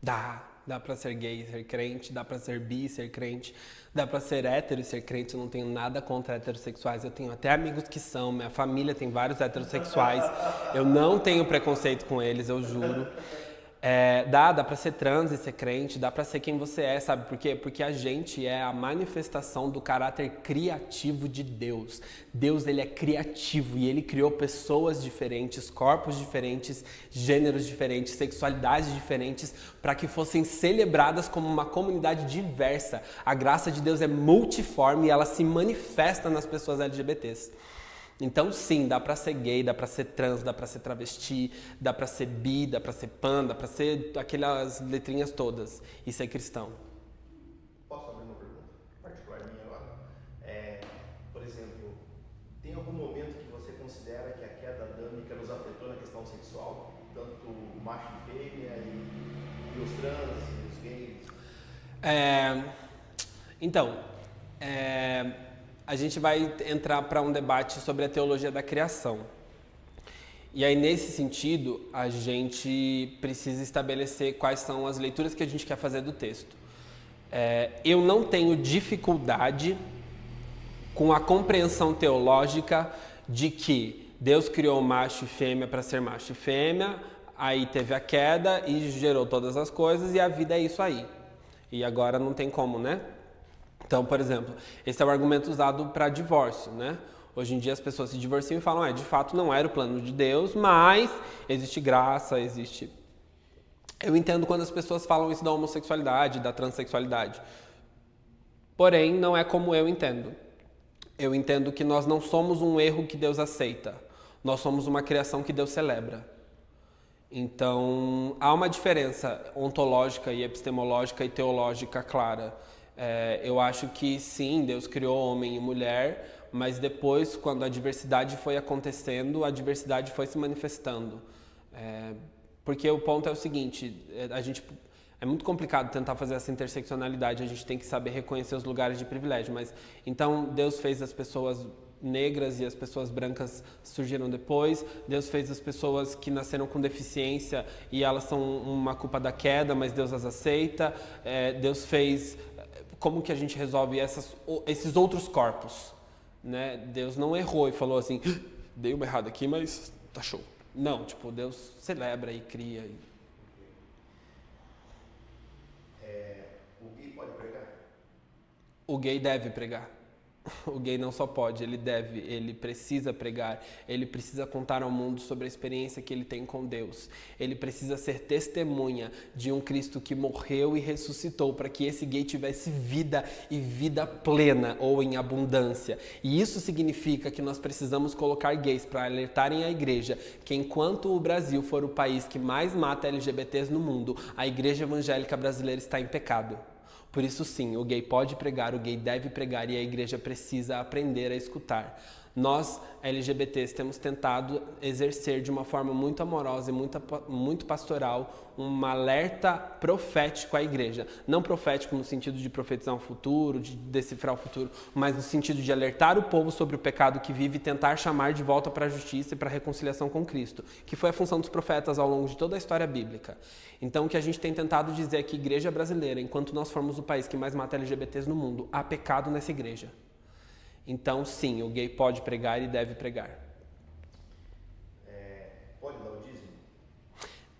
Dá pra ser gay e ser crente, dá pra ser bi e ser crente, dá pra ser hétero e ser crente. Eu não tenho nada contra heterossexuais, eu tenho até amigos que são, minha família tem vários heterossexuais, eu não tenho preconceito com eles, eu juro. Dá pra ser trans e ser crente, dá pra ser quem você é, sabe por quê? Porque a gente é a manifestação do caráter criativo de Deus. Deus, ele é criativo e ele criou pessoas diferentes, corpos diferentes, gêneros diferentes, sexualidades diferentes, para que fossem celebradas como uma comunidade diversa. A graça de Deus é multiforme e ela se manifesta nas pessoas LGBTs. Então sim, dá pra ser gay, dá pra ser trans, dá pra ser travesti, dá pra ser bi, dá pra ser pan, dá pra ser aquelas letrinhas todas e ser cristão. Posso abrir uma pergunta particular minha agora? Por exemplo, tem algum momento que você considera que a queda adâmica nos afetou na questão sexual? Tanto o macho e fêmea e os trans e os gays? Então, a gente vai entrar para um debate sobre a teologia da criação. E aí, nesse sentido, a gente precisa estabelecer quais são as leituras que a gente quer fazer do texto. Eu não tenho dificuldade com a compreensão teológica de que Deus criou macho e fêmea para ser macho e fêmea, aí teve a queda e gerou todas as coisas e a vida é isso aí. E agora não tem como, né? Então, por exemplo, esse é o argumento usado para divórcio, né? Hoje em dia as pessoas se divorciam e falam, de fato não era o plano de Deus, mas existe graça, existe... Eu entendo quando as pessoas falam isso da homossexualidade, da transexualidade. Porém, não é como eu entendo. Eu entendo que nós não somos um erro que Deus aceita. Nós somos uma criação que Deus celebra. Então, há uma diferença ontológica e epistemológica e teológica clara. Eu acho que sim, Deus criou homem e mulher, mas depois, quando a diversidade foi acontecendo, a diversidade foi se manifestando. Porque o ponto é o seguinte, é muito complicado tentar fazer essa interseccionalidade, a gente tem que saber reconhecer os lugares de privilégio, mas então Deus fez as pessoas negras e as pessoas brancas surgiram depois, Deus fez as pessoas que nasceram com deficiência e elas são uma culpa da queda, mas Deus as aceita, Deus fez... Como que a gente resolve esses outros corpos? Né? Deus não errou e falou assim, dei uma errada aqui, mas tá show. Não, Deus celebra e cria. O gay pode pregar? O gay deve pregar. O gay não só pode, ele deve, ele precisa pregar, ele precisa contar ao mundo sobre a experiência que ele tem com Deus. Ele precisa ser testemunha de um Cristo que morreu e ressuscitou para que esse gay tivesse vida e vida plena ou em abundância. E isso significa que nós precisamos colocar gays para alertarem a igreja que enquanto o Brasil for o país que mais mata LGBTs no mundo, a igreja evangélica brasileira está em pecado. Por isso sim, o gay pode pregar, o gay deve pregar e a igreja precisa aprender a escutar. Nós, LGBTs, temos tentado exercer de uma forma muito amorosa e muito pastoral um alerta profético à igreja. Não profético no sentido de profetizar um futuro, de decifrar o futuro, mas no sentido de alertar o povo sobre o pecado que vive e tentar chamar de volta para a justiça e para a reconciliação com Cristo, que foi a função dos profetas ao longo de toda a história bíblica. Então, o que a gente tem tentado dizer é que a igreja brasileira, enquanto nós formos o país que mais mata LGBTs no mundo, há pecado nessa igreja. Então, sim, o gay pode pregar e deve pregar. Pode dar o dízimo?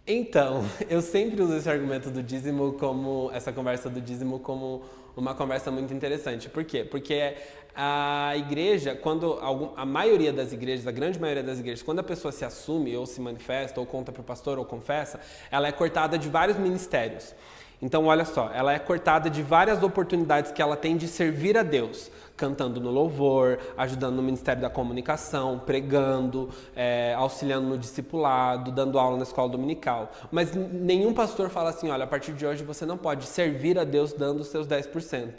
Então, eu sempre uso esse argumento do dízimo essa conversa do dízimo como uma conversa muito interessante. Por quê? Porque a igreja, a maioria das igrejas, a grande maioria das igrejas, quando a pessoa se assume ou se manifesta ou conta para o pastor ou confessa, ela é cortada de vários ministérios. Então, olha só, ela é cortada de várias oportunidades que ela tem de servir a Deus, cantando no louvor, ajudando no Ministério da Comunicação, pregando, auxiliando no discipulado, dando aula na escola dominical. Mas nenhum pastor fala assim, olha, a partir de hoje você não pode servir a Deus dando os seus 10%.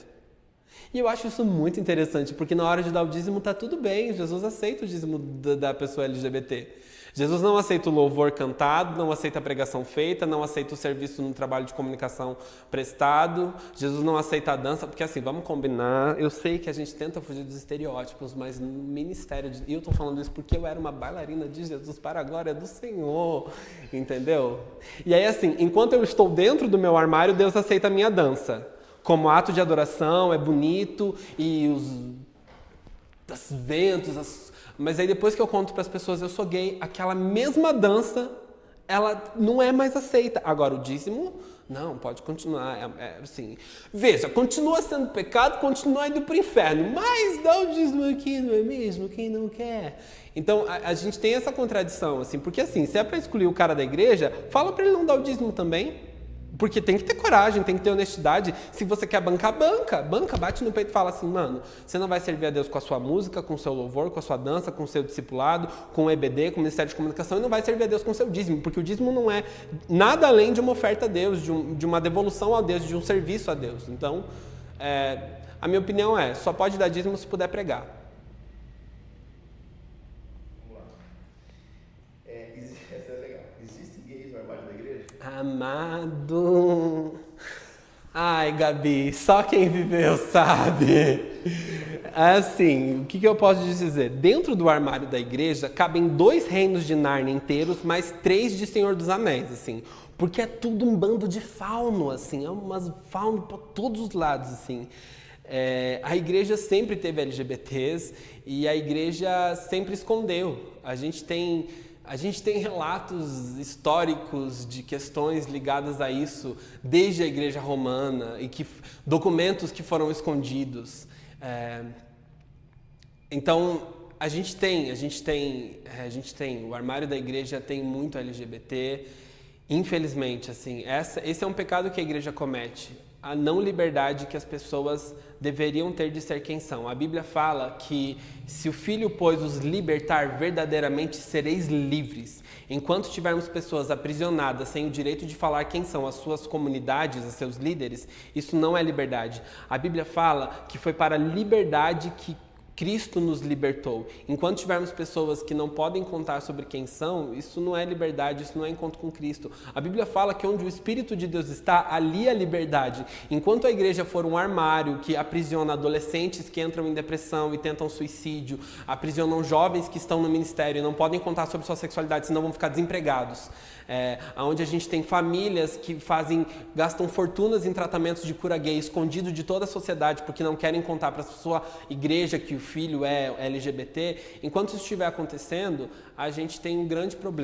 E eu acho isso muito interessante, porque na hora de dar o dízimo tá tudo bem, Jesus aceita o dízimo da pessoa LGBT. Jesus não aceita o louvor cantado, não aceita a pregação feita, não aceita o serviço no trabalho de comunicação prestado. Jesus não aceita a dança, porque assim, vamos combinar, eu sei que a gente tenta fugir dos estereótipos, mas no ministério, e eu tô falando isso porque eu era uma bailarina de Jesus para a glória do Senhor, entendeu? E aí assim, enquanto eu estou dentro do meu armário, Deus aceita a minha dança. Como ato de adoração, é bonito, e os ventos, mas aí depois que eu conto para as pessoas eu sou gay, aquela mesma dança, ela não é mais aceita. Agora o dízimo, não, pode continuar, assim, veja, continua sendo pecado, continua indo para o inferno, mas dá o dízimo aqui, não é mesmo? Quem não quer? Então a gente tem essa contradição, assim, porque assim, se é para excluir o cara da igreja, fala para ele não dar o dízimo também. Porque tem que ter coragem, tem que ter honestidade. Se você quer bancar, banca, bate no peito e fala assim, mano, você não vai servir a Deus com a sua música, com o seu louvor, com a sua dança, com o seu discipulado, com o EBD, com o Ministério de Comunicação, e não vai servir a Deus com o seu dízimo, porque o dízimo não é nada além de uma oferta a Deus, de uma devolução a Deus, de um serviço a Deus. Então, a minha opinião só pode dar dízimo se puder pregar. Essa é legal. Existe gays no armário da igreja? Amado. Ai, Gabi, só quem viveu sabe. Assim, o que eu posso dizer? Dentro do armário da igreja cabem 2 reinos de Nárnia inteiros, mais 3 de Senhor dos Anéis, assim. Porque é tudo um bando de fauno, assim. É umas fauno para todos os lados, assim. A igreja sempre teve LGBTs e a igreja sempre escondeu. A gente tem relatos históricos de questões ligadas a isso desde a Igreja Romana e documentos que foram escondidos. Então, a gente tem, o armário da igreja tem muito LGBT, infelizmente, assim, esse é um pecado que a igreja comete, a não liberdade que as pessoas deveriam ter de ser quem são. A Bíblia fala que se o Filho, pois, os libertar, verdadeiramente sereis livres. Enquanto tivermos pessoas aprisionadas sem o direito de falar quem são as suas comunidades, os seus líderes, isso não é liberdade. A Bíblia fala que foi para a liberdade que Cristo nos libertou. Enquanto tivermos pessoas que não podem contar sobre quem são, isso não é liberdade, isso não é encontro com Cristo. A Bíblia fala que onde o Espírito de Deus está, ali é a liberdade. Enquanto a igreja for um armário que aprisiona adolescentes que entram em depressão e tentam suicídio, aprisionam jovens que estão no ministério e não podem contar sobre sua sexualidade, senão vão ficar desempregados. Onde a gente tem famílias que gastam fortunas em tratamentos de cura gay escondido de toda a sociedade porque não querem contar para a sua igreja que o filho é LGBT. Enquanto isso estiver acontecendo, a gente tem um grande problema.